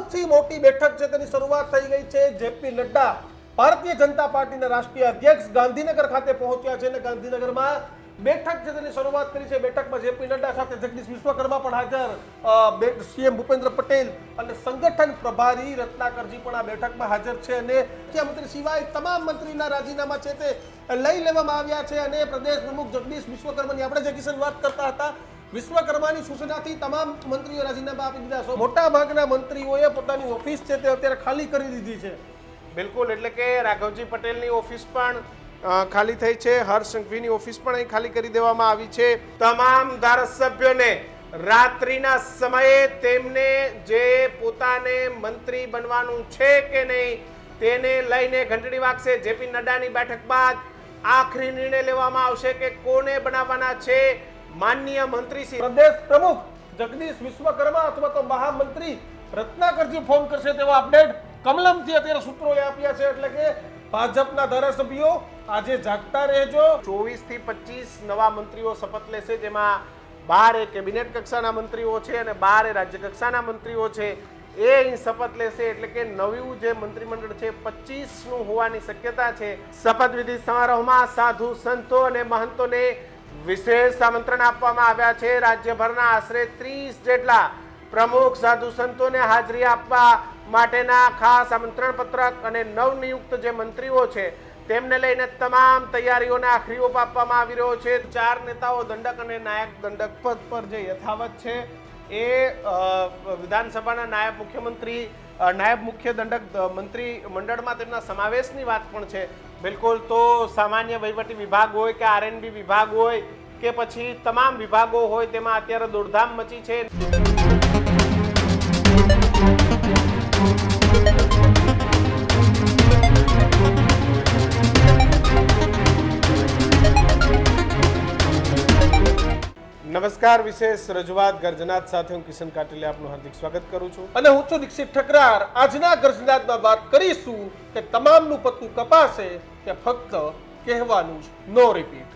સૌથી મોટી બેઠક છે તેની શરૂઆત થઈ ગઈ છે. જેપી નડ્ડા ભારતીય જનતા પાર્ટીના રાષ્ટ્રીય અધ્યક્ષ ગાંધીનગર ખાતે પહોંચ્યા છે અને ગાંધીનગરમાં બેઠક છે તેની શરૂઆત કરી છે. બેઠકમાં જેપી નડ્ડા સાથે જગદીશ વિશ્વકર્મા પણ હાજર, સીએમ ભૂપેન્દ્ર પટેલ અને સંગઠન પ્રભારી રત્નાકરજી પણ આ બેઠકમાં હાજર છે અને મુખ્યમંત્રી સિવાય તમામ મંત્રીના રાજીનામા છે તે લઈ લેવામાં આવ્યા છે અને પ્રદેશ પ્રમુખ જગદીશ વિશ્વકર્માની આપણે જે કિશન વાત કરતા હતા, વિશ્વકર્માની સૂચનાથી તમામ મંત્રીઓ રાજીનામા આપી દીધા છે. મોટા ભાગના મંત્રીઓએ પોતાની ઓફિસ છે તે અત્યારે ખાલી કરી દીધી છે. બિલકુલ, એટલે કે રાઘવજી પટેલની ઓફિસ પણ ખાલી થઈ છે, હર્ષ સંઘવીની ઓફિસ પણ અહીં ખાલી કરી દેવામાં આવી છે. તમામ ધારાસભ્યોને રાત્રિના સમયે તેમને જે પોતાને મંત્રી બનવાનું છે કે નહીં તેને લઈને ઘંટડી વાગશે. જેપી નડ્ડાની બેઠક બાદ આખરી નિર્ણય લેવામાં આવશે કે કોને બનાવવાના છે માનનીય મંત્રી શ્રી. પ્રદેશ પ્રમુખ જગદીશ વિશ્વકર્મા અથવા તો મહામંત્રી રત્નાકરજી ફોન કરશે તેવો અપડેટ કમલમથી અત્યારે સૂત્રોએ આપ્યા છે. એટલે કે ભાજપના ધારાસભ્યો આજે જાગતા રહેજો. 24 થી 25 નવા મંત્રીઓ શપથ લેશે, જેમાં 12 કેબિનેટ કક્ષાના મંત્રીઓ છે અને 12 રાજ્ય કક્ષાના મંત્રીઓ છે. એ અહીં શપથ લેશે એટલે કે નવું જે મંત્રીમંડળ છે 25 નું હોવાની શક્યતા છે. શપથવિધિ સમારોહમાં સાધુ સંતો અને મહંતોને વિશેષ આમંત્રણ આપવામાં આવ્યા છે. રાજ્યભરના આશરે 30 જેટલા પ્રમુખ સાધુ સંતોને હાજરી આપવા માટેના ખાસ આમંત્રણ પત્રક અને નવનિયુક્ત જે મંત્રીઓ છે તેમને લઈને તમામ તૈયારીઓને આખરી ઓપ આપવામાં આવી રહ્યો છે. 4 નેતાઓ દંડક અને નાયક દંડક પદ પર જે યથાવત છે એ વિધાનસભાના નાયબ મુખ્યમંત્રી, નાયબ મુખ્ય દંડક મંત્રી મંડળમાં તેમના સમાવેશની વાત પણ છે. બિલકુલ, તો સામાન્ય વહીવટી વિભાગ હોય કે આરએનબી વિભાગ હોય કે પછી તમામ વિભાગો હોય તેમાં અત્યારે દોડધામ મચી છે. નમસ્કાર, વિશેષ રજૂઆત ગર્જનાત સાથે હું કિશન કાટિલિયા આપનું હાર્દિક સ્વાગત કરું છું અને હું છું દીક્ષિત ઠકરાર. આજના ગર્જનાતમાં વાત કરીશું કે તમામનું પત્તું કપાશે કે ફક્ત કહેવાનું જ, નો રિપીટ.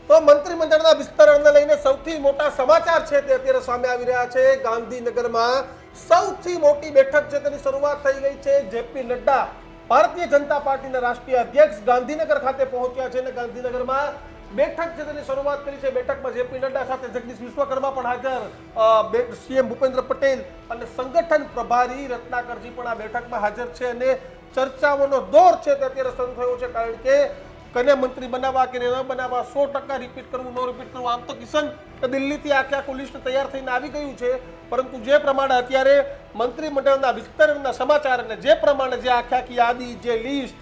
તો મંત્રીમંડળના વિસ્તરણને લઈને સૌથી મોટા સમાચાર છે તે અત્યારે સામે આવી રહ્યા છે. ગાંધીનગરમાં સૌથી મોટી બેઠક છે તેની શરૂઆત થઈ ગઈ છે. જેપી નડ્ડા ભારતીય જનતા પાર્ટીના રાષ્ટ્રીય અધ્યક્ષ ગાંધીનગર ખાતે પહોંચ્યા છે અને ગાંધીનગરમાં બેઠક છે તેની શરૂઆત કરી છે. બેઠકમાં જેપી નડ્ડા સાથે જગદીશ વિશ્વકર્મા પણ હાજર, સીએમ ભૂપેન્દ્ર પટેલ અને સંગઠન પ્રભારી રત્નાકરજી પણ આ બેઠકમાં હાજર છે અને ચર્ચાઓનો દોર છે તે અત્યારે શરૂ થયો છે. કારણ કે કને મંત્રી બનાવવા કે ન બનાવવા, 100% રિપીટ કરવું, નો રિપીટ કરવું. આમ તો કિશન દિલ્હીથી આખું લિસ્ટ તૈયાર થઈને આવી ગયું છે, પરંતુ જે પ્રમાણે અત્યારે મંત્રીમંડળના વિસ્તરણના સમાચાર અને જે પ્રમાણે જે આખી યાદી, જે લિસ્ટ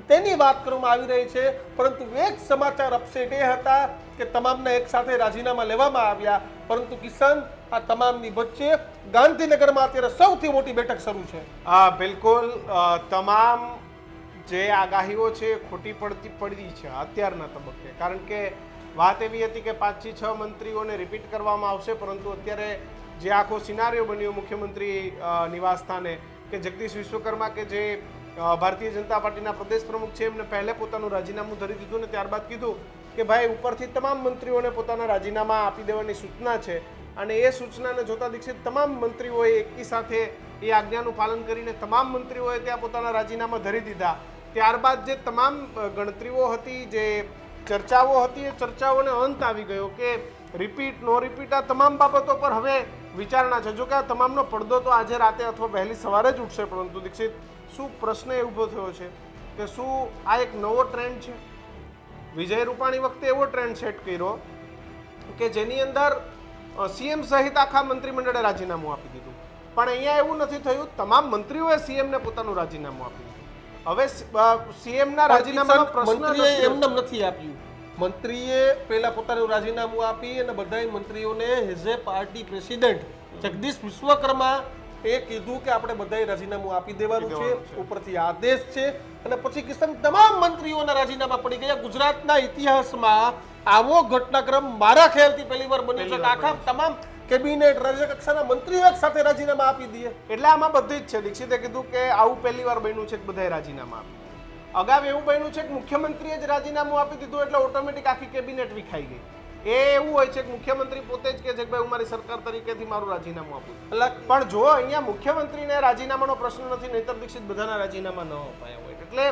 તેની વાત કરવામાં આવી રહી છે, પરંતુ એક સમાચાર અપસેટ એ હતા કે તમામના એક સાથે રાજીનામા લેવામાં આવ્યા. પરંતુ કિશન, આ તમામની વચ્ચે ગાંધીનગરમાં અત્યારે સૌથી મોટી બેઠક શરૂ છે. બિલકુલ, તમામ જે આગાહીઓ છે ખોટી પડી છે અત્યારના તબક્કે. કારણ કે વાત એવી હતી કે 5 થી 6 મંત્રીઓને રિપીટ કરવામાં આવશે, પરંતુ અત્યારે જે આખો સિનારીઓ બન્યો મુખ્યમંત્રી નિવાસ સ્થાને કે જગદીશ વિશ્વકર્મા કે જે ભારતીય જનતા પાર્ટીના પ્રદેશ પ્રમુખ છે એમને પહેલે પોતાનું રાજીનામું ધરી દીધું ને ત્યારબાદ કીધું કે ભાઈ ઉપરથી તમામ મંત્રીઓને પોતાના રાજીનામા આપી દેવાની સૂચના છે. અને એ સૂચનાને જોતા દીક્ષિત તમામ મંત્રીઓએ એકી સાથે એ આજ્ઞાનું પાલન કરીને તમામ મંત્રીઓએ ત્યાં પોતાના રાજીનામા ધરી દીધા. ત્યારબાદ જે તમામ ગણતરીઓ હતી, જે ચર્ચાઓ હતી, એ ચર્ચાઓને અંત આવી ગયો કે રિપીટ, નો રિપીટ, આ તમામ બાબતો પર હવે વિચારણા છે. જો કે આ તમામનો પડદો તો આજે રાતે અથવા વહેલી સવારે જ ઉઠશે, પરંતુ દીક્ષિત શું પ્રશ્ન એ ઊભો થયો છે કે શું આ એક નવો ટ્રેન્ડ છે? વિજય રૂપાણી વખતે એવો ટ્રેન્ડ સેટ કર્યો કે જેની અંદર સીએમ સહિત આખા મંત્રીમંડળે રાજીનામું આપી દીધું, પણ અહીંયા એવું નથી થયું. તમામ મંત્રીઓએ સીએમને પોતાનું રાજીનામું આપ્યું. હવે સીએમના રાજીનામાનો પ્રશ્ન એમને નથી આપ્યું. મંત્રીએ પહેલા પોતાનું રાજીનામું આપી અને બધા મંત્રીઓને as a party president Jagdish Vishwakarma એ કીધું કે આપણે બધાએ રાજીનામું આપી દેવાનું છે, ઉપરથી આદેશ છે. અને પછી કિશન તમામ મંત્રીઓના રાજીનામા પડી ગયા. ગુજરાતના ઇતિહાસમાં આવો ઘટનાક્રમ મારા ખ્યાલથી પહેલી વાર બન્યો છે. આખા તમામ કેબિનેટ રાજ્ય કક્ષાના મંત્રીઓ એક સાથે રાજીનામા આપી દે. એટલે આમાં બધું જ છે. દીક્ષિતે કીધું કે આવું પહેલી વાર બન્યું છે કે બધાએ રાજીનામા આપ્યા. અગાઉ એવું બન્યું છે કે મુખ્યમંત્રીએ જ રાજીનામું આપી દીધું એટલે ઓટોમેટિક આખી કેબિનેટ વિખાઈ ગઈ. એ એવું હોય છે કે મુખ્યમંત્રી પોતે જ કહે છે કે ભાઈ હું મારી સરકાર તરીકેથી મારું રાજીનામું આપું. પણ જો અહીંયા મુખ્યમંત્રીને રાજીનામાનો પ્રશ્ન નથી, નહીંતર દીક્ષિત બધાના રાજીનામા ન અપાયા હોય. એટલે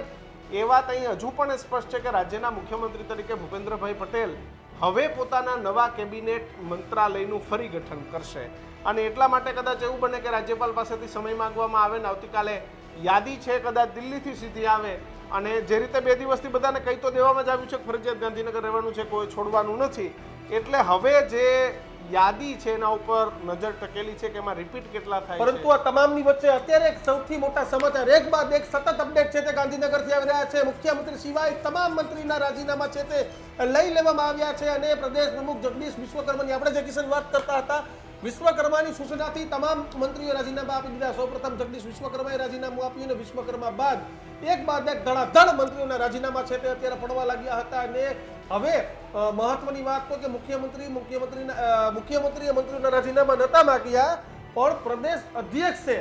એ વાત અહીં હજુ પણ સ્પષ્ટ છે કે રાજ્યના મુખ્યમંત્રી તરીકે ભૂપેન્દ્રભાઈ પટેલ હવે પોતાના નવા કેબિનેટ મંત્રાલયનું ફરી ગઠન કરશે. અને એટલા માટે કદાચ એવું બને કે રાજ્યપાલ પાસેથી સમય માંગવામાં આવે ને આવતીકાલે યાદી છે કદાચ દિલ્હીથી સીધી આવે. અને જે રીતે 2 દિવસથી બધાને કહી તો દેવામાં જ આવ્યું છે કે ફરજિયાત ગાંધીનગર રહેવાનું છે, કોઈ છોડવાનું નથી. એટલે હવે જે યાદી છે એના ઉપર નજર ટકેલી છે કે એમાં રિપીટ કેટલા થાય છે. પરંતુ આ તમામની વચ્ચે અત્યારે એક સૌથી મોટા સમાચાર એક બાદ એક સતત અપડેટ છે તે ગાંધીનગરથી આવી રહ્યા છે. મુખ્યમંત્રી સિવાય તમામ મંત્રીના રાજીનામા છે તે લઈ લેવામાં આવ્યા છે. અને પ્રદેશ પ્રમુખ જગદીશ વિશ્વકર્માની આપણે જે કિશન વાત કરતા હતા, વિશ્વકર્માની સૂચનાથી તમામ મંત્રીઓ રાજીનામા આપી દીધા. સૌપ્રથમ જગદીશ વિશ્વકર્માએ રાજીનામું આપ્યું અને વિશ્વકર્મા બાદ એક ધડાધડ મંત્રીઓના રાજીનામા છે તે અત્યારે પડવા લાગ્યા હતા. અને હવે મહત્વની વાત તો કે મુખ્યમંત્રીએ મંત્રીઓના રાજીનામા નતા માંગ્યા, પણ પ્રદેશ અધ્યક્ષે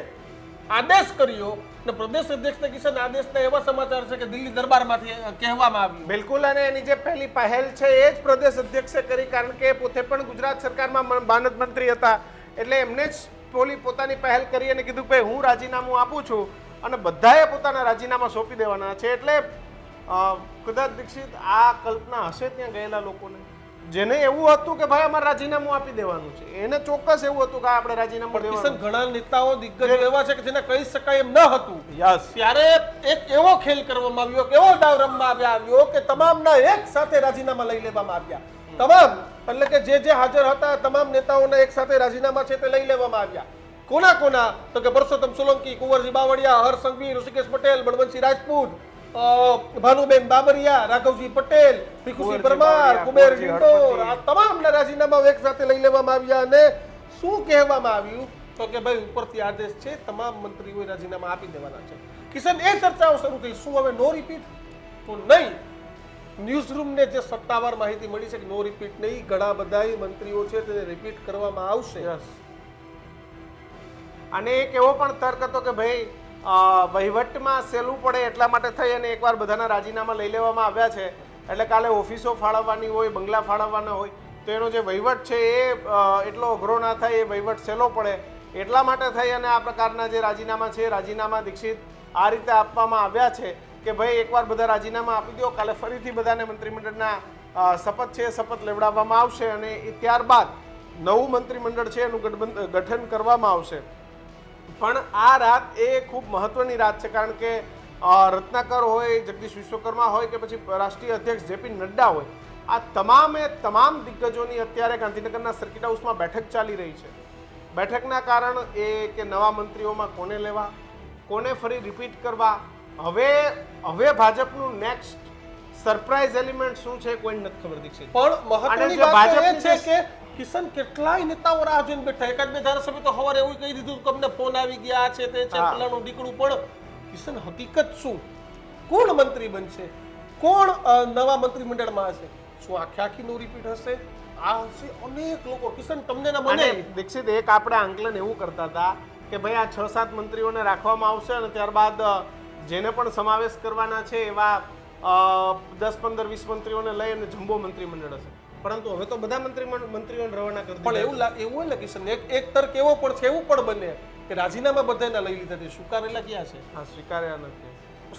આદેશ કર્યો અને પ્રદેશ અધ્યક્ષના કિશન આદેશના એવા સમાચાર છે કે દિલ્હી દરબારમાંથી કહેવામાં આવ્યું. બિલકુલ. અને એની જે પહેલી પહેલ છે એ જ પ્રદેશ અધ્યક્ષે કરી, કારણ કે પોતે પણ ગુજરાત સરકારમાં માનદ મંત્રી હતા. એટલે એમને જ પોતાની પહેલ કરી અને કીધું કે હું રાજીનામું આપું છું અને બધાએ પોતાના રાજીનામા સોંપી દેવાના છે. એટલે કદાચ દીક્ષિત આ કલ્પના હશે ત્યાં ગયેલા લોકોને, જેને એવું હતું કે ભાઈ અમારે રાજીનામું આપી દેવાનું છે, એને ચોક્કસ એવું હતું કે આપણે રાજીનામું દેવાનું. ઘણા નેતાઓ દિગ્ગજો એવા છે કે જેને કહી શકાય એમ ન હતું. ત્યારે એક એવો ખેલ કરવામાં આવ્યો, એવો દાવ રમવામાં આવ્યો કે તમામના એક સાથે રાજીનામા લઈ લેવામાં આવ્યા. તમામ એટલે કે જે હાજર હતા તમામ નેતાઓના એક સાથે રાજીનામા છે તે લઈ લેવામાં આવ્યા. કોના તો કે પરસોત્તમ સોલંકી, કુંવરજી બાવળિયા, હર્ષ સંઘવી, ઋષિકેશ પટેલ, બળવંતસિંહ રાજપૂત, ભાનુબેન બાબરિયા, રાઘવજી પટેલ, ભીખુસિંહ પરમાર, કુબેર ડિંડોર, આ તમામના રાજીનામા એક સાથે લઈ લેવામાં આવ્યા. અને શું કહેવામાં આવ્યું તો કે ભાઈ ઉપરથી આદેશ છે, તમામ મંત્રીઓએ રાજીનામા આપી દેવાના છે. કિશન, એ ચર્ચાઓ શરૂ થઈ. શું હવે નો રિપીટ? તો નહીં. ન્યૂઝરૂમને જે સત્તાવાર માહિતી મળી છે કે નો રિપીટ નહીં, ઘણા બધા મંત્રીઓ છે તેને રિપીટ કરવામાં આવશે. અને એક એવો પણ તર્ક હતો કે ભાઈ વહીવટમાં સહેલું પડે એટલા માટે થઈ અને એકવાર બધાના રાજીનામા લઈ લેવામાં આવ્યા છે. એટલે કાલે ઓફિસો ફાળવવાની હોય, બંગલા ફાળવવાના હોય તો એનો જે વહીવટ છે એ એટલો અઘરો ના થાય, એ વહીવટ સહેલો પડે એટલા માટે થઈ અને આ પ્રકારના જે રાજીનામા છે, રાજીનામા દીક્ષિત આ રીતે આપવામાં આવ્યા છે કે ભાઈ એકવાર બધા રાજીનામા આપી દો, કાલે ફરીથી બધાને મંત્રીમંડળના શપથ છે શપથ લેવડાવવામાં આવશે અને ત્યારબાદ નવું મંત્રીમંડળ છે એનું ગઠન કરવામાં આવશે. પણ આ રાત એ ખૂબ મહત્વની રાત છે, કારણ કે રત્નાકર હોય, જગદીશ વિશ્વકર્મા હોય કે પછી રાષ્ટ્રીય અધ્યક્ષ જેપી નડ્ડા હોય, આ તમામ દિગ્ગજોની અત્યારે ગાંધીનગરના સર્કિટ હાઉસમાં બેઠક ચાલી રહી છે. બેઠકના કારણ એ કે નવા મંત્રીઓમાં કોને લેવા, કોને ફરી રિપીટ કરવા. હવે ભાજપનું નેક્સ્ટ સરપ્રાઇઝ એલિમેન્ટ શું છે કોઈને નથી ખબર દીક્ષિત. પણ મહત્વની વાત એ છે કે કિશન કેટલાય નેતાઓ રાહ જોઈને બેઠા. એકાદ બે ધારાસભ્ય તો સવારે એવું કહી દીધું કે અમને ફોન આવી ગયા છે, તે છે ફલાણું દીકડું. પણ કિશન, હકીકત શું? કોણ મંત્રી બનશે? કોણ નવા મંત્રીમંડળમાં હશે? શું આખી નો રિપીટ હશે? આ હશે અનેક લોકો. કિશન, તમને ના મને દીક્ષિત એક આપણે આંકલન એવું કરતા હતા કે ભાઈ આ 6-7 મંત્રીઓને રાખવામાં આવશે અને ત્યારબાદ જેને પણ સમાવેશ કરવાના છે એવા 10-15-20 મંત્રીઓને લઈ અને જમ્બો મંત્રીમંડળ હશે. પરંતુ હવે તો બધા મંત્રીઓને રવાના કરી દીધા. પણ એવું હોય ને કિશન, એક તર્ક એવો પણ છે, એવું પણ બને કે રાજીનામા બધાના લઈ લીધા છે, સ્વીકારેલા ક્યાં છે? હા, સ્વીકાર્યા નથી.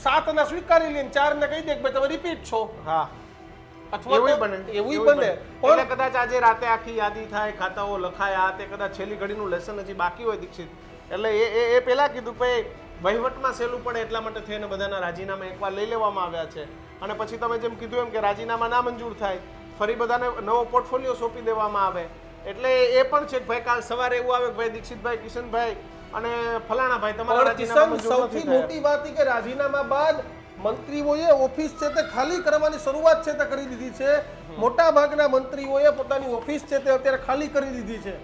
7 ના સ્વીકારી લે, 4 ને કહી દે કે ભાઈ તમે રિપીટ છો. હા, અથવા એવું બને. પણ કદાચ આજે રાતે આખી યાદી થાય, ખાતાઓ લખાયા, તે કદાચ છેલ્લી ઘડીનું લેસન હજી બાકી હોય દીક્ષિત. એટલે એ પેલા કીધું ભાઈ વહીવટમાં સહેલું પડે એટલા માટે થઈને બધાના રાજીનામા એકવાર લઈ લેવામાં આવ્યા છે. અને પછી તમે જેમ કીધું એમ કે રાજીનામા ના મંજૂર થાય, ફરી બધાને નવો પોર્ટફોલિયો સોંપી દેવામાં આવે. એટલે એ પણ છે કે ભાઈ કાલ સવારે એવું આવે કે ભાઈ દીક્ષિતભાઈ, કિશનભાઈ અને ફલાણા ભાઈ તમારા રાજીનામા મંજૂર નથી. સૌથી મોટી વાત એ કે રાજીનામા બાદ મંત્રીઓએ ઓફિસ છે તે ખાલી કરવાની શરૂઆત છે તે કરી દીધી છે. મોટા ભાગના મંત્રીઓએ પોતાની ઓફિસ છે તે અત્યારે ખાલી કરી દીધી છે.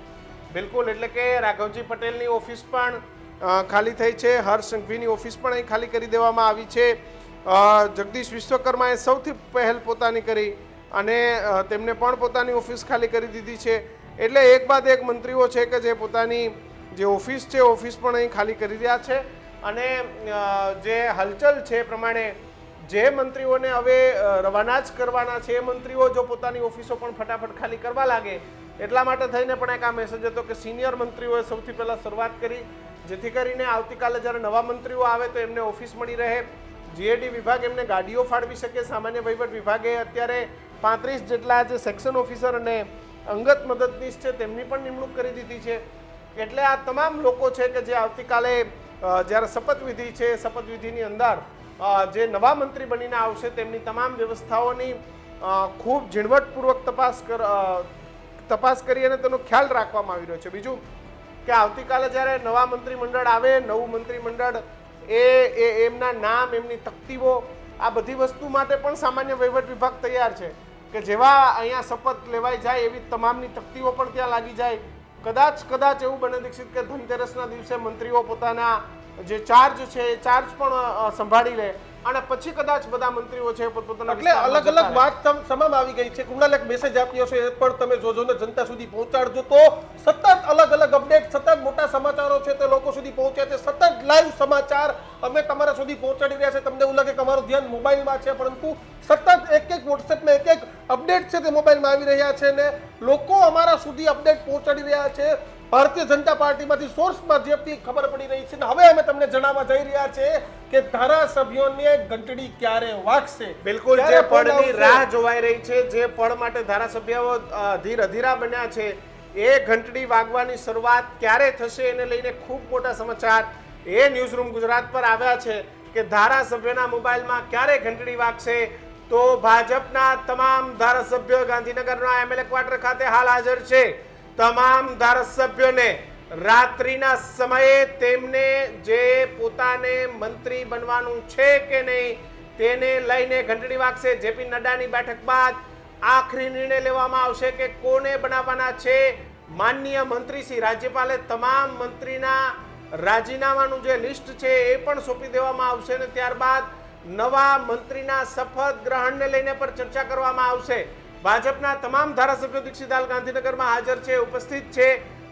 બિલકુલ. એટલે કે રાઘવજી પટેલની ઓફિસ પણ ખાલી થઈ છે, હર્ષ સંઘવીની ઓફિસ પણ અહીં ખાલી કરી દેવામાં આવી છે. જગદીશ વિશ્વકર્માએ સૌથી પહેલ પોતાની કરી અને તેમને પણ પોતાની ઓફિસ ખાલી કરી દીધી છે. એટલે એક બાદ એક મંત્રીઓ છે કે જે પોતાની જે ઓફિસ છે ઓફિસ પણ અહીં ખાલી કરી રહ્યા છે અને જે હલચલ છે એ પ્રમાણે જે મંત્રીઓને હવે રવાના જ કરવાના છે એ મંત્રીઓ જો પોતાની ઓફિસો પણ ફટાફટ ખાલી કરવા લાગે એટલા માટે થઈને પણ એક આ મેસેજ હતો કે સિનિયર મંત્રીઓએ સૌથી પહેલાં શરૂઆત કરી, જેથી કરીને આવતીકાલે જ્યારે નવા મંત્રીઓ આવે તો એમને ઓફિસ મળી રહે, જીએડી વિભાગ એમને ગાડીઓ ફાળવી શકે, સામાન્ય વહીવટ વિભાગે અત્યારે 35 જેટલા જે સેક્શન ઓફિસર અને અંગત મદદનીશ છે તેમની પણ નિમણૂક કરી દીધી છે. એટલે આ તમામ લોકો છે કે જે આવતીકાલે જ્યારે શપથવિધિ છે શપથવિધિની અંદર જે નવા મંત્રી બનીને આવશે તેમની તમામ વ્યવસ્થાઓની ખૂબ ઝીણવટપૂર્વક તપાસ કરી અને તેનો ખ્યાલ રાખવામાં આવી રહ્યો છે. બીજું કે આવતીકાલે જ્યારે નવા મંત્રીમંડળ આવે, નવું મંત્રીમંડળ એમના નામ, એમની તકતીઓ, આ બધી વસ્તુ માટે પણ સામાન્ય વહીવટ વિભાગ તૈયાર છે કે જેવા અહીંયા શપથ લેવાઈ જાય એવી તમામની તકતીઓ પણ ત્યાં લાગી જાય. કદાચ એવું બને દીક્ષિત કે ધનતેરસના દિવસે મંત્રીઓ પોતાના જે ચાર્જ છે એ ચાર્જ પણ સંભાળી લે અને પછી કદાચ બધા મંત્રીઓ છે પોતપોતાના એટલે અલગ અલગ વાત તમામ આવી ગઈ છે. કુણાલ એક મેસેજ આપ્યો છે એ પણ તમે જોજો ને જનતા સુધી પહોંચાડજો તો સતત અલગ અલગ અપડેટ, સતત મોટા સમાચારો છે તે લોકો સુધી પહોંચ્યા છે, સતત લાઈવ સમાચાર અમે તમારા સુધી પહોંચાડી રહ્યા છે. તમને એવું લાગે કે અમારું ધ્યાન મોબાઈલમાં છે, પરંતુ સતત એક વોટ્સએપમાં એક અપડેટ છે તે મોબાઈલમાં આવી રહ્યા છે ને લોકો અમારા સુધી અપડેટ પહોંચાડી રહ્યા છે. ભારતીય જનતા પાર્ટીમાંથી સોર્સમાં જેથી ખબર પડી રહી છે. હવે અમે તમને જણાવવા જઈ રહ્યા છે કે ધારાસભ્યોને ઘંટડી ક્યારે વાગશે. બિલકુલ જે પળની રાહ જોવાઈ રહી છે, જે પળ માટે ધારાસભ્યો અધીરા બન્યા છે, એ ઘંટડી વાગવાની શરૂઆત ક્યારે થશે એને લઈને ખૂબ મોટા સમાચાર એ ન્યૂઝરૂમ ગુજરાત પર આવ્યા છે કે ધારાસભ્યોના મોબાઈલમાં ક્યારે ઘંટડી વાગશે. તો ભાજપના તમામ ધારાસભ્યો ગાંધીનગરના એમએલએ ક્વાર્ટર ખાતે હાલ હાજર છે. તમામ ધારાસભ્યોને રાત્રિના સમયે તેમને જે પોતાને મંત્રી બનવાનું છે કે નહીં તેને લઈને ઘંટડી વાગશે. જેપી નડ્ડાની બેઠક બાદ આખરી નિર્ણય લેવામાં આવશે કે કોને બનાવવાના છે. માનનીય મંત્રી શ્રી રાજ્યપાલે તમામ મંત્રીના રાજીનામાનું જે લિસ્ટ છે એ પણ સોંપી દેવામાં આવશે અને ત્યારબાદ નવા મંત્રીના શપથ ગ્રહણને લઈને પણ ચર્ચા કરવામાં આવશે. ભાજપના તમામ ધારાસભ્યો દીક્ષિત હાલ ગાંધીનગરમાં હાજર છે, ઉપસ્થિત છે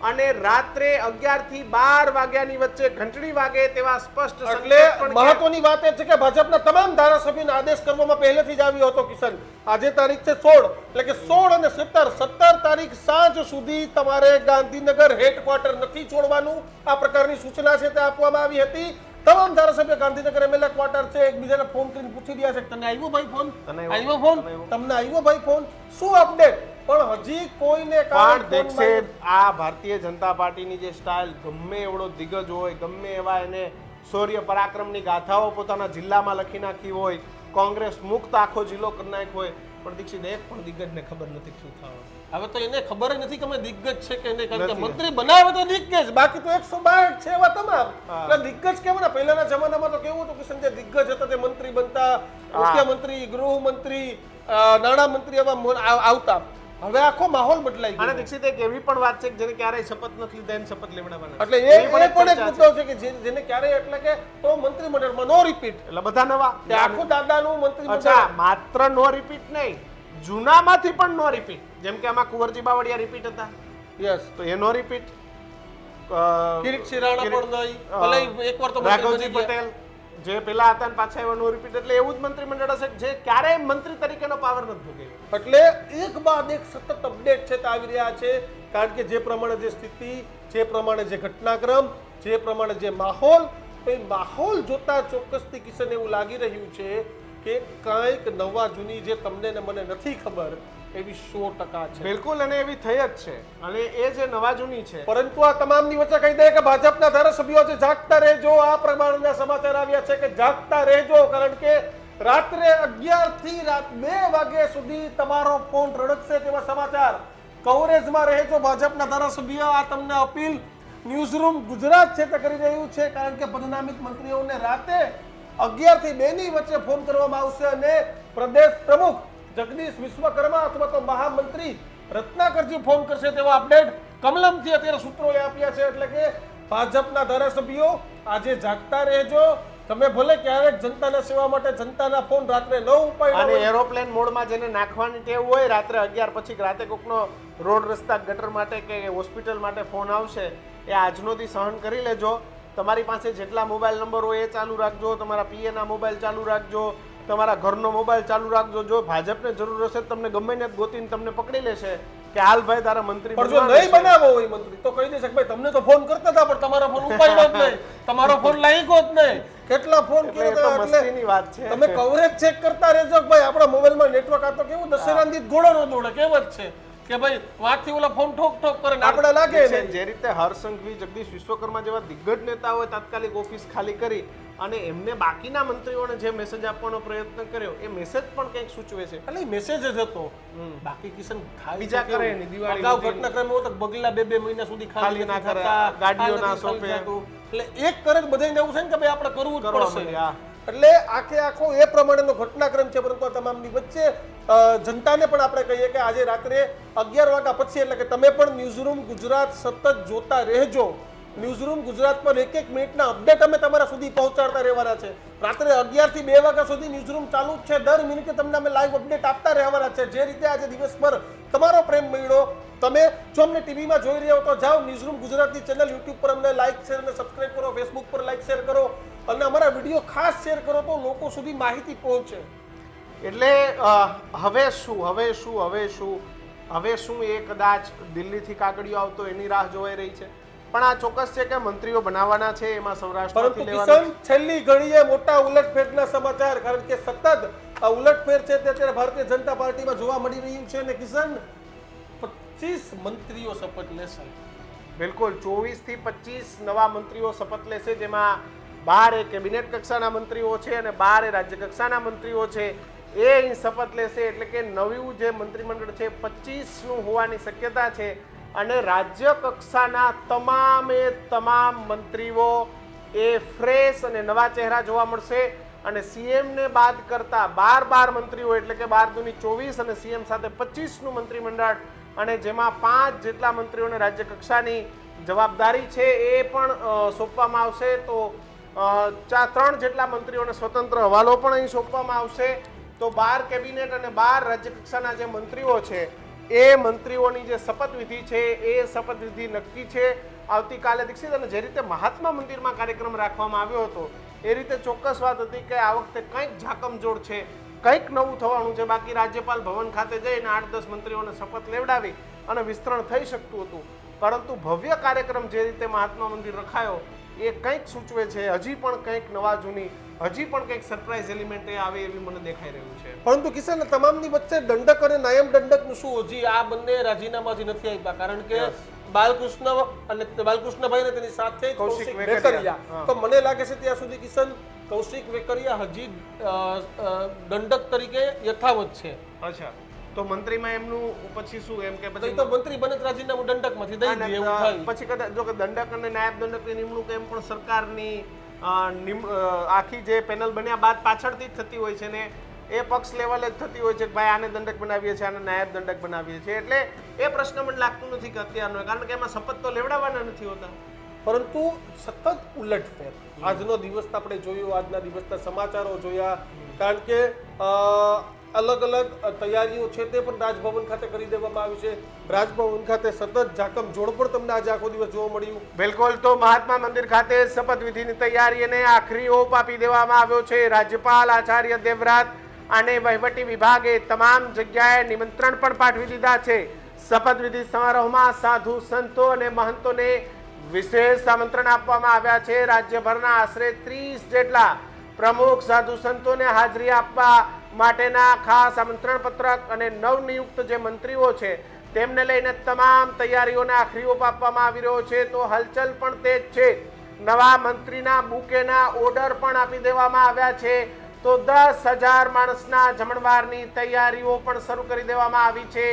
અને રાત્રે 11 થી 12 વાગ્યાની વચ્ચે ઘંટડી વાગે તેવા સ્પષ્ટ સંકેત પણ મહત્વની વાત એ છે કે ભાજપના તમામ ધારાસભ્યોને આદેશ કરવામાં પહેલેથી જ આવ્યો હતો. કિશન, આજે તારીખ છે 16, એટલે કે 16 અને 17 તારીખ સાંજ સુધી તમારે ગાંધીનગર હેડક્વાર્ટર નથી છોડવાનું. આ પ્રકારની સૂચના છે તે આપવામાં આવી હતી. તમામ ધારાસભ્ય ગાંધીનગર એમએલએ ક્વાર્ટર છે એકબીજાને ફોન કરીને પૂછી રહ્યા છે તને આવ્યો ભાઈ ફોન, આવ્યો ફોન, તમને આવ્યો ભાઈ ફોન, શું અપડેટ? પણ હજી કોઈને પણ દીક્ષિત આ ભારતીય જનતા પાર્ટીની જે સ્ટાઇલ, ગમે એવડો દિગ્ગજ હોય, ગમે એવા એને શૌર્ય પરાક્રમની ગાથાઓ પોતાના જિલ્લામાં લખી નાખી હોય, કોંગ્રેસ મુક્ત આખો જિલ્લો કરી નાખ્યો હોય, પણ દીક્ષિત એક પણ દિગ્ગજને ખબર નથી શું થવાનું. હવે તો એને ખબર જ નથી કે અમે દિગ્ગજ છે કે નહીં, કારણ કે મંત્રી બનાવે તો દિગ્ગજ, બાકી તો 162 છે એવા તમામ. એટલે દિગ્ગજ કેમ ને પહેલાના જમાનામાં તો કેવું હતું કે સંજય દિગ્ગજ હતા તે મંત્રી બનતા, મુખ્યમંત્રી, ગૃહમંત્રી, નાણામંત્રી એવા આવતા. હવે આખો માહોલ બદલાઈ ગયો. અને દીક્ષિત એક એવી પણ વાત છે કે જેને ક્યારેય શપથ નથી લીધા એને શપથ લેવડાવવાના. એટલે એ પણ એક મુદ્દો છે કે જેને ક્યારેય, એટલે કે તો મંત્રીમંડળમાં નો રિપીટ, એટલે બધા નવા. આખું દાદાનું મંત્રીમંડળ. અચ્છા, માત્ર નો રિપીટ નહીં, જૂનામાંથી પણ નો રિપીટ. જેમ કે આમાં કુંવરજી બાવળિયા રિપીટ હતા, યસ, તો એ નો રિપીટ. કિરીટસિંહ રાણા પણ નહીં, ભલે એકવાર તો રાઘવજી પટેલ જે પેલા હતા ને પાછા એવા નો રિપીટ. એટલે એવું જ મંત્રીમંડળ હશે જે ક્યારેય મંત્રી તરીકેનો પાવર નથી ભોગવ્યો. એટલે એક બાદ એક સતત અપડેટ છે તે આવી રહ્યા છે, કારણ કે જે પ્રમાણે જે સ્થિતિ, જે પ્રમાણે જે ઘટનાક્રમ, જે પ્રમાણે જે માહોલ, તો એ માહોલ જોતા ચોક્કસથી કિશન એવું લાગી રહ્યું છે કે કાંઈક નવા જૂની જે તમને ને મને નથી ખબર એવી 100% છે. બિલકુલ, અને એવી થઈ જ છે, અને એ જે નવા જૂની છે. પરંતુ આ તમામની વચ્ચે કહી દે કે ભાજપના ધારાસભ્યો છે જાગતા રહેજો. આ પ્રમાણના સમાચાર આવ્યા છે કે જાગતા રહેજો, કારણ કે રાત્રે 11 થી રાત 2 વાગ્યા સુધી તમારો ફોન રડકશે તેવા સમાચાર. કવરેજમાં રહેજો ભાજપના ધારાસભ્ય. આ તમને અપીલ ન્યૂઝરૂમ ગુજરાત છે તે કરી રહ્યું છે, કારણ કે પદનામિત મંત્રીઓને રાતે 11 થી 2 ની વચ્ચે ફોન કરવામાં આવશે અને પ્રદેશ પ્રમુખ જગદીશ વિશ્વકર્મા અથવા તો મહામંત્રી રત્નાકરજી ફોન કરશે તેવા અપડેટ કમલમથી અત્યારે સૂત્રોએ આપ્યા છે. એટલે કે ભાજપના ધારાસભ્યો આજે જાગતા રહેજો. તમે ભલે ક્યારેક જનતાના સેવા માટે જનતાના ફોન રાત્રે ન ઉપાડ્યા અને હોય, એરોપ્લેન મોડમાં જેને નાખવાની ટેવ હોય રાત્રે 11 પછી રાતે કોકનો રોડ રસ્તા ગટર માટે કે હોસ્પિટલ માટે ફોન આવશે, એ આજનો દી સહન કરી લેજો. તમારી પાસે જેટલા મોબાઈલ નંબર હોય એ ચાલુ રાખજો, તમારા પીએ ના મોબાઈલ ચાલુ રાખજો, તમારા ઘરનો મોબાઈલ ચાલુ રાખજો. જો ભાજપને જરૂર હશે તમને ગમે ને ગોતીને તમને પકડી લેશે કે હાલ ભાઈ તારા મંત્રી પણ જો નહીં બનાવો હોય મંત્રી તો કહી દેશે કે ભાઈ તમને તો ફોન કરતા હતા પણ તમારો ફોન ઉપાડ્યો જ નહીં, તમારો ફોન લાગ્યો જ નહીં. કેટલા ફોન કર્યા હતા, એટલે મસ્તીની વાત છે. તમે કવરેજ ચેક કરતા રહેજો કે ભાઈ આપણા મોબાઈલમાં નેટવર્ક આ તો કેવું દશેરાની ઘોડો નો દોડે કહેવત છે કે ભાઈ વાતથી ઓલા ફોન ઠોક ઠોક કરે ને આપણે લાગે છે. નહીં. જે રીતે હરસંઘવી, જગદીશ વિશ્વકર્મા જેવા દિગ્ગજ નેતાઓએ તાત્કાલિક ઓફિસ ખાલી કરી અને એમને બાકીના મંત્રીઓને જે મેસેજ આપવાનો પ્રયત્ન કર્યો એ મેસેજ પણ કંઈક સૂચવે છે. એટલે મેસેજ જ હતો. બાકી કિશન ખાલી બીજા તો કરે કેવું? નહીં, દિવાળી અગાઉ સુધી ઘટનાક્રમ એવો હતો કે બગલા 2-2 મહિના સુધી ખાલી ના નથી કરે, થતા, ગાડીઓ આ ના નથી સોંપે. થતું. એટલે એક કરે બધાને એવું છે ને કે ભાઈ આપણે કરવું જ કરવા પડશે. માંડ્યા. એટલે આખે આખો એ પ્રમાણેનો ઘટનાક્રમ છે. પરંતુ આ તમામની વચ્ચે જનતાને પણ આપણે કહીએ કે આજે રાત્રે 11 વાગ્યા પછી એટલે કે તમે પણ ન્યૂઝરૂમ ગુજરાત સતત જોતા રહેજો. ન્યૂઝરૂમ ગુજરાત પર એક એક મિનિટના અપડેટ અમે તમારા સુધી પહોંચાડતા રહેવાના છે. રાત્રે 11 થી 2 વાગ્યા સુધી ન્યૂઝરૂમ ચાલુ જ છે. દર મિનિટે તમને અમે લાઈવ અપડેટ આપતા રહેવાના છે. જે રીતે આજે દિવસભર તમારો પ્રેમ મળ્યો, તમે જો અમને ટીવીમાં જોઈ રહ્યા હો તો જાઓ ન્યૂઝરૂમ ગુજરાતની ચેનલ યુટ્યુબ પર અમને લાઈક શેર અને સબસ્ક્રાઇબ કરો, ફેસબુક પર લાઈક શેર કરો અને અમારા વિડીયો ખાસ શેર કરો તો લોકો સુધી માહિતી પહોંચે. એટલે હવે શું એ કદાચ દિલ્હીથી કાગળિયો આવતો એની રાહ જોવાઈ રહી છે. પણ આ ચોક્કસ છે કે મંત્રીઓ બનાવવાના છે, એમાં પરંતુ સૌરાષ્ટ્રથી લેવાના કિશન છેલ્લી ઘડીએ મોટા ઉલટફેરના સમાચાર, કારણ કે સતત આ ઉલટફેર છે તે અત્યારે ભારતીય જનતા પાર્ટીમાં જોવા મળી રહ્યું છે. અને કિશન 25 મંત્રીઓ શપથ લેશે. બિલકુલ 24 થી 25 નવા મંત્રીઓ શપથ લેશે, જેમાં 12 કેબિનેટ કક્ષાના મંત્રીઓ છે અને 12 રાજ્ય કક્ષાના મંત્રીઓ છે. એ અહીં શપથ લેશે એટલે કે નવું જે મંત્રીમંડળ છે 25 નું હોવાની શક્યતા છે. અને રાજ્ય કક્ષાના તમામ મંત્રીઓ એ ફ્રેશ અને નવા ચહેરા જોવા મળશે. અને સીએમ ને બાદ કરતા 12 મંત્રીઓ એટલે કે 12 દુની 24 અને સીએમ સાથે 25 નું મંત્રીમંડળ, અને જેમાં 5 જેટલા મંત્રીઓને રાજ્ય કક્ષાની જવાબદારી છે એ પણ સોંપવામાં આવશે. તો 3 જેટલા મંત્રીઓને સ્વતંત્ર હવાલો પણ અહીં સોંપવામાં આવશે. તો 12 કેબિનેટ અને 12 રાજ્ય કક્ષાના જે મંત્રીઓ છે એ મંત્રીઓની જે શપથવિધિ છે એ શપથવિધિ નક્કી છે આવતીકાલે દીક્ષિત. અને જે રીતે મહાત્મા મંદિરમાં કાર્યક્રમ રાખવામાં આવ્યો હતો એ રીતે ચોક્કસ વાત હતી કે આ વખતે કંઈક ઝાકમજોડ છે, કંઈક નવું થવાનું છે. બાકી રાજ્યપાલ ભવન ખાતે જઈને 8-10 મંત્રીઓને શપથ લેવડાવી અને વિસ્તરણ થઈ શકતું હતું. પરંતુ ભવ્ય કાર્યક્રમ જે રીતે મહાત્મા મંદિર રખાયો એ કંઈક સૂચવે છે હજી પણ કંઈક નવા જૂની, હજી પણ કંઈક સરપ્રાઇઝ એલિમેન્ટ આવે એવી મને દેખાઈ રહ્યું છે. પરંતુ કિશન તમામની વચ્ચે દંડક અને નાયમ દંડકનું શું? હજી આ બંને રાજીનામાથી નથી આપ્યા, કારણ કે બાલકૃષ્ણભાઈ ને તેની સાથે કૌશિક વેકરિયા. તો મને લાગે છે ત્યાં સુધી કિશન કૌશિક વેકરિયા હજી દંડક તરીકે યથાવત છે. અચ્છા, તો મંત્રીમાં એમનું પછી શું એમ કે પછી તો મંત્રી બને રાજીનામું દંડકમાંથી દઈ દે એવું થાય. પછી કદાચ જો કે દંડક અને નાયબ દંડકની નિમણૂક એમ પણ સરકારની આખી જે પેનલ બન્યા બાદ પાછળથી જ થતી હોય છે ને એ પક્ષ લેવલે જ થતી હોય છે કે ભાઈ આને દંડક બનાવીએ છીએ, આને નાયબ દંડક બનાવીએ છીએ. એટલે એ પ્રશ્ન મને લાગતું નથી કે અત્યારનો, કારણ કે એમાં શપથ તો લેવડાવવાના નથી હોતા. પરંતુ સતત ઉલટફેર આજનો દિવસ આપણે જોયો, આજના દિવસના સમાચારો જોયા, કારણ કે અલગ અલગ તૈયારીઓ છે તે પણ રાજભવન ખાતે કરી દેવામાં આવી છે. રાજભવન ખાતે સતત ઝાકમ જોડ પણ તમને આજે આખો દિવસ જોવા મળ્યું. બિલકુલ, તો મહાત્મા મંદિર ખાતે શપથવિધિની તૈયારીને આખરી ઓપ આપી દેવામાં આવ્યો છે. રાજ્યપાલ આચાર્ય દેવવ્રત અને વહીવટી વિભાગે તમામ જગ્યાએ નિમંત્રણ પણ પાઠવી દીધા છે. શપથવિધિ સમારોહમાં સાધુ સંતો અને મહંતોને વિશેષ આમંત્રણ આપવામાં આવ્યા છે. રાજ્યભરના આશરે 30 જેટલા પ્રમુખ સાધુ સંતોને હાજરી આપવા માટેના ખાસ આમંત્રણ પત્રક અને નવનિયુક્ત જે મંત્રીઓ છે તેમને લઈને તમામ તૈયારીઓને આખરી ઓપ આપવામાં આવી રહ્યો છે. તો હલચલ પણ તેજ છે. નવા મંત્રીના બુકેના ઓર્ડર પણ આપી દેવામાં આવ્યા છે. તો 10,000 માણસના જમણવારની તૈયારીઓ પણ શરૂ કરી દેવામાં આવી છે.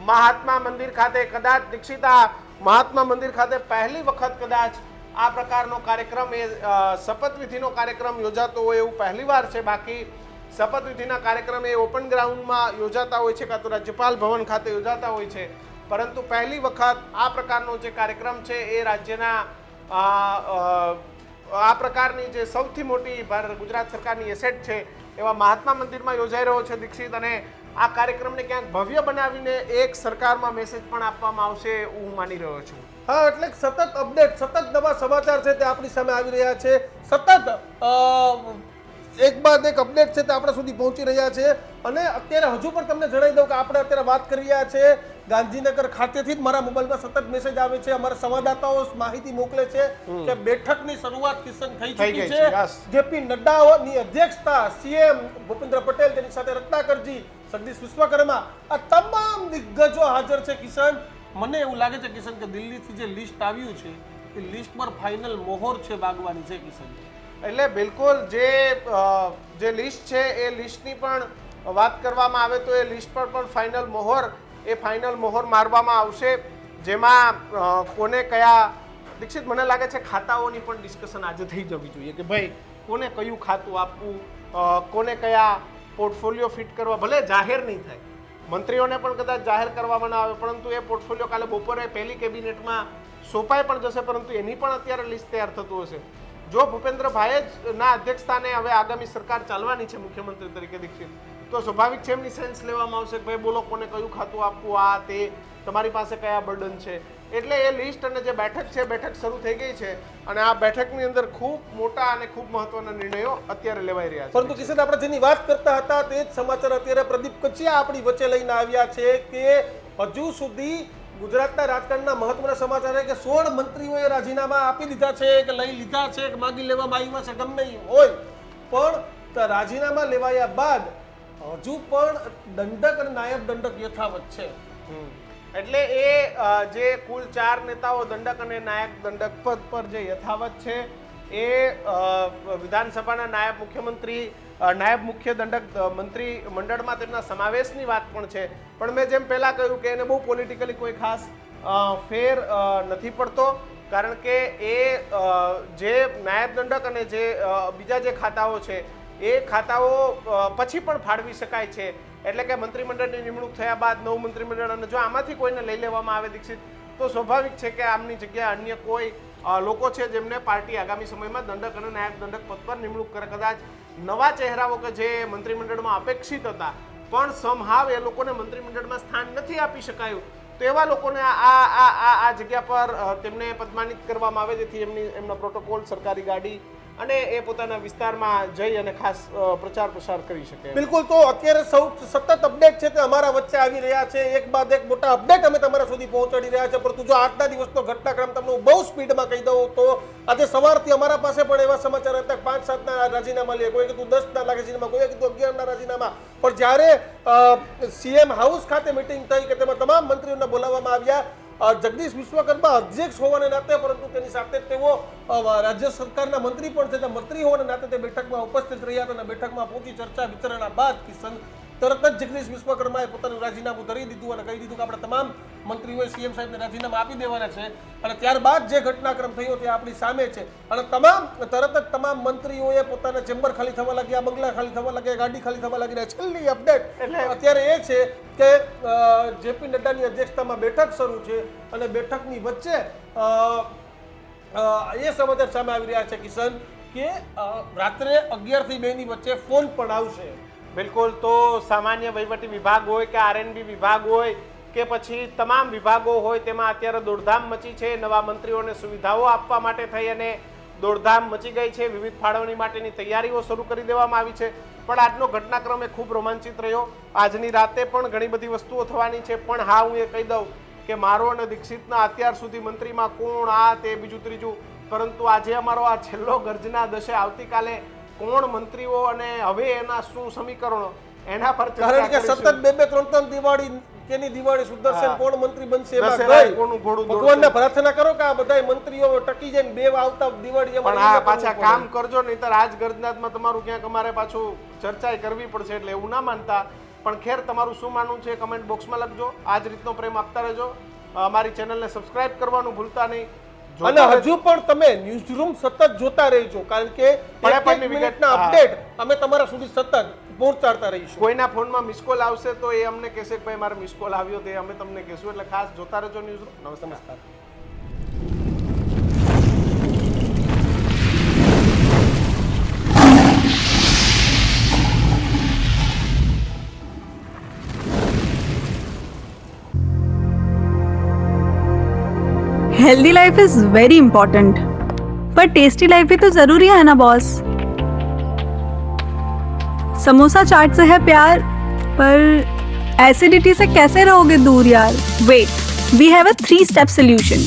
મહાત્મા મંદિર ખાતે કદાચ દીક્ષિતા મહાત્મા મંદિર ખાતે પહેલી વખત કદાચ આ પ્રકારનો કાર્યક્રમ એ શપથવિધિનો કાર્યક્રમ યોજાતો હોય એવું પહેલીવાર છે. બાકી શપથવિધિના કાર્યક્રમ એ ઓપન ગ્રાઉન્ડમાં યોજાતા હોય છે કાં તો રાજ્યપાલ ભવન ખાતે યોજાતા હોય છે. પરંતુ પહેલી વખત આ પ્રકારનો જે કાર્યક્રમ છે એ રાજ્યના આ પ્રકારની જે સૌથી મોટી ગુજરાત સરકારની એસેટ છે એવા મહાત્મા મંદિરમાં યોજાઈ રહ્યો છે દીક્ષિત, અને આ કાર્યક્રમને ક્યાંક ભવ્ય બનાવીને એક સરકારમાં મેસેજ પણ આપવામાં આવશે હું માની રહ્યો છું. હા, એટલે સતત અપડેટ, સતત નવા સમાચાર છે તે આપણી સામે આવી રહ્યા છે. સતત એક બાદ એક અપડેટ છે તે આપણા સુધી પહોંચી રહ્યા છે. અને અત્યારે હજુ પણ તમને જણાવી દઉં કે આપણે અત્યારે વાત કરી રહ્યા છે ગાંધીનગર ખાતેથી જ મારા મોબાઈલમાં સતત મેસેજ આવે છે. અમારા સંવાદદાતાઓ માહિતી મોકલે છે કે બેઠકની શરૂઆત કિશન થઈ ચૂકી છે. જેપી નડ્ડાની અધ્યક્ષતા, સીએમ ભૂપેન્દ્ર પટેલ, તેની સાથે રત્નાકરજી, જગદીશ વિશ્વકર્મા, આ તમામ દિગ્ગજો હાજર છે. કિશન, મને એવું લાગે છે કિશન કે દિલ્હીથી જે લિસ્ટ આવ્યું છે એ લિસ્ટ પર ફાઇનલ મોહર છે વાગવાની છે કિશન. એટલે બિલકુલ જે લિસ્ટ છે એ લિસ્ટની પણ વાત કરવામાં આવે તો એ લિસ્ટ પર પણ ફાઇનલ મોહર મારવામાં આવશે, જેમાં કોને કયા દીક્ષિત મને લાગે છે ખાતાઓની પણ ડિસ્કશન આજે થઈ જવી જોઈએ કે ભાઈ કોને કયું ખાતું આપવું, કોને કયા પોર્ટફોલિયો ફિટ કરવા. ભલે જાહેર નહીં થાય, મંત્રીઓને પણ કદાચ જાહેર કરવામાં ના આવે, પરંતુ એ પોર્ટફોલિયો કાલે બપોરે પહેલી કેબિનેટમાં સોંપાઈ પણ જશે, પરંતુ એની પણ અત્યારે લિસ્ટ તૈયાર થતું હશે. જો ભૂપેન્દ્રભાઈ જ ના અધ્યક્ષસ્થાને હવે આગામી સરકાર ચાલવાની છે મુખ્યમંત્રી તરીકે દીક્ષિત, તો સ્વાભાવિક છે એમની સેન્સ લેવામાં આવશે કે ભાઈ બોલો કોને કયું ખાતું આપવું, આ તે તમારી પાસે કયા બર્ડન છે. એટલે એ લિસ્ટ અને જે બેઠક છે, બેઠક શરૂ થઈ ગઈ છે અને આ બેઠકની અંદર ખૂબ મોટા અને ખૂબ મહત્વના નિર્ણયો અત્યારે લેવાઈ રહ્યા છે. પરંતુ કિશન, આપણે જેની વાત કરતા હતા તે જ સમાચાર અત્યારે પ્રદીપ કચિયા આપણી વચ્ચે લઈને આવ્યા છે કે હજુ સુધી ગુજરાતના રાજકારણના મહત્વના સમાચાર છે કે 16 મંત્રીઓએ રાજીનામા આપી દીધા છે, કે લઈ લીધા છે, કે માગી લેવામાં આવ્યા છે, ગમે હોય, પણ રાજીનામા લેવાયા બાદ હજુ પણ દંડક અને નાયબ દંડક યથાવત છે. એટલે એ જે કુલ 4 નેતાઓ દંડક અને નાયબ દંડક પદ પર જે યથાવત છે એ વિધાનસભાના નાયબ મુખ્યમંત્રી, નાયબ મુખ્ય દંડક મંત્રી મંડળમાં તેમના સમાવેશની વાત પણ છે. પણ મેં જેમ પહેલા કહ્યું કે એને બહુ પોલિટિકલી કોઈ ખાસ ફેર નથી પડતો, કારણ કે એ જે નાયબ દંડક અને જે બીજા જે ખાતાઓ છે એ ખાતાઓ પછી પણ ફાળવી શકાય છે. એટલે કે મંત્રીમંડળની નિમણૂક થયા બાદ નવું મંત્રીમંડળ, અને જો આમાંથી કોઈને લઈ લેવામાં આવે દીક્ષિત, તો સ્વાભાવિક છે કે આમની જગ્યાએ અન્ય કોઈ લોકો છે જેમને પાર્ટી આગામી સમયમાં દંડક અને નાયબ દંડક પદ પર નિમણૂક કરે. કદાચ નવા ચહેરાઓ કે જે મંત્રીમંડળમાં અપેક્ષિત હતા પણ સમહાવ એ લોકોને મંત્રીમંડળમાં સ્થાન નથી આપી શકાયું, તો એવા લોકોને આ જગ્યા પર તેમને પદમાનિત કરવામાં આવે, જેથી એમના પ્રોટોકોલ, સરકારી ગાડી અને એ પોતાના વિસ્તારમાં જઈ અને ખાસ પ્રચાર પ્રસાર કરી શકે. બિલકુલ, તો અત્યારે સતત અપડેટ છે તે અમારા વચ્ચે આવી રહ્યા છે. એક બાદ એક મોટા અપડેટ અમે તમારા સુધી પહોંચાડી રહ્યા છે. પરંતુ જો આજના દિવસનો ઘટનાક્રમ તમને હું બહુ સ્પીડમાં કહી દઉં તો આજે સવારથી અમારા પાસે પણ એવા સમાચાર હતા 5-7ના રાજીનામા લે, કોઈ કીધું 10ના રાજીનામા, કોઈ કીધું 11ના રાજીનામા. પણ જ્યારે સીએમ હાઉસ ખાતે મિટિંગ થઈ કે તેમાં તમામ મંત્રીઓને બોલાવવામાં આવ્યા, જગદીશ વિશ્વકર્મા અધ્યક્ષ હોવાને નાતે, પરંતુ તેની સાથે તેઓ રાજ્ય સરકારના મંત્રી પણ છે, મંત્રી હોવાને નાતે તે બેઠકમાં ઉપસ્થિત રહ્યા હતા. અને બેઠકમાં પહોંચી ચર્ચા વિચારણા બાદ કિશન તરત જ જગદીશ વિશ્વકર્માએ પોતાનું રાજીનામું ધરી દીધું અને કહી દીધું કે આપણે તમામ મંત્રીઓએ સીએમ સાહેબને રાજીનામા આપી દેવાના છે. અને ત્યારબાદ જે ઘટનાક્રમ થયો તે આપણી સામે છે. અને તરત જ તમામ મંત્રીઓએ પોતાના ચેમ્બર ખાલી થવા લાગ્યા, બંગલા ખાલી થવા લાગ્યા, ગાડી ખાલી થવા લાગી. છેલ્લી અપડેટ એટલે અત્યારે એ છે કે જેપી નડ્ડાની અધ્યક્ષતામાં બેઠક શરૂ છે અને બેઠકની વચ્ચે એ સમાચાર સામે આવી રહ્યા છે કિશન કે રાત્રે 11 થી 2 ની વચ્ચે ફોન પણ આવશે. બિલકુલ, તો સામાન્ય વહીવટી વિભાગ હોય કે આરએનબી વિભાગ હોય કે પછી તમામ વિભાગો હોય, તેમાં અત્યારે દોડધામ મચી છે. નવા મંત્રીઓને સુવિધાઓ આપવા માટે થઈ અને દોડધામ મચી ગઈ છે. વિવિધ ફાળવણી માટેની તૈયારીઓ શરૂ કરી દેવામાં આવી છે. પણ આજનો ઘટનાક્રમ એ ખૂબ રોમાંચિત રહ્યો. આજની રાતે પણ ઘણી બધી વસ્તુઓ થવાની છે. પણ હા, હું એ કહી દઉં કે મારો અને દીક્ષિતના અત્યાર સુધી મંત્રીમાં કોણ, આ તે બીજું ત્રીજું, પરંતુ આજે અમારો આ છેલ્લો ગર્જના દશે આવતીકાલે કોણ મંત્રીઓ અને હવે એના શું સમીકરણો, એના પર કારણ કે સતત 2-3 દિવાળી કેની દિવાળી સુદર્શન કોણ મંત્રી બનશે એમાં ગઈ. ભગવાનને પ્રાર્થના કરો કે આ બધા મંત્રીઓ ટકી જાય, 2 આવતા દિવાળી પણ આ પાછા કામ કરજો, નહીતર આજ ગર્જનાથમાં તમારું ક્યાંક અમારે પાછું ચર્ચા કરવી પડશે. એટલે એવું ના માનતા. પણ ખેર, તમારું શું માનવું છે કમેન્ટ બોક્સમાં લખજો. આ જ રીતનો પ્રેમ આપતા રહેજો. અમારી ચેનલને સબસ્ક્રાઇબ કરવાનું ભૂલતા નહીં. અને હજુ પણ તમે ન્યૂઝરૂમ સતત જોતા રહેજો, કારણ કે 1 મિનિટના અપડેટ અમે તમારા સુધી સતત પહોંચાડતા રહીશું. કોઈના ફોનમાં મિસ કોલ આવશે તો એ અમને કહેશે કે ભાઈ મારે મિસ કોલ આવ્યો, તે અમે તમને કહેશું. એટલે ખાસ જોતા રહેજો ન્યૂઝરૂમ. નમસ્કાર. Healthy life is very important, पर टेस्टी लाइफ भी तो जरूरी है ना बॉस। समोसा चाट से है प्यार, पर एसिडिटी से कैसे रहोगे दूर यार। Wait, we have a 3-step solution.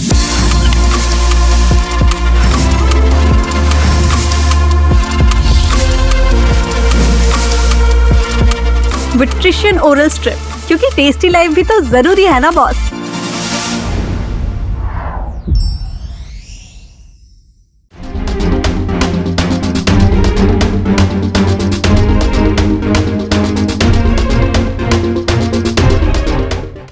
Vitrition oral strip, क्योंकि टेस्टी लाइफ भी तो जरूरी है ना बॉस।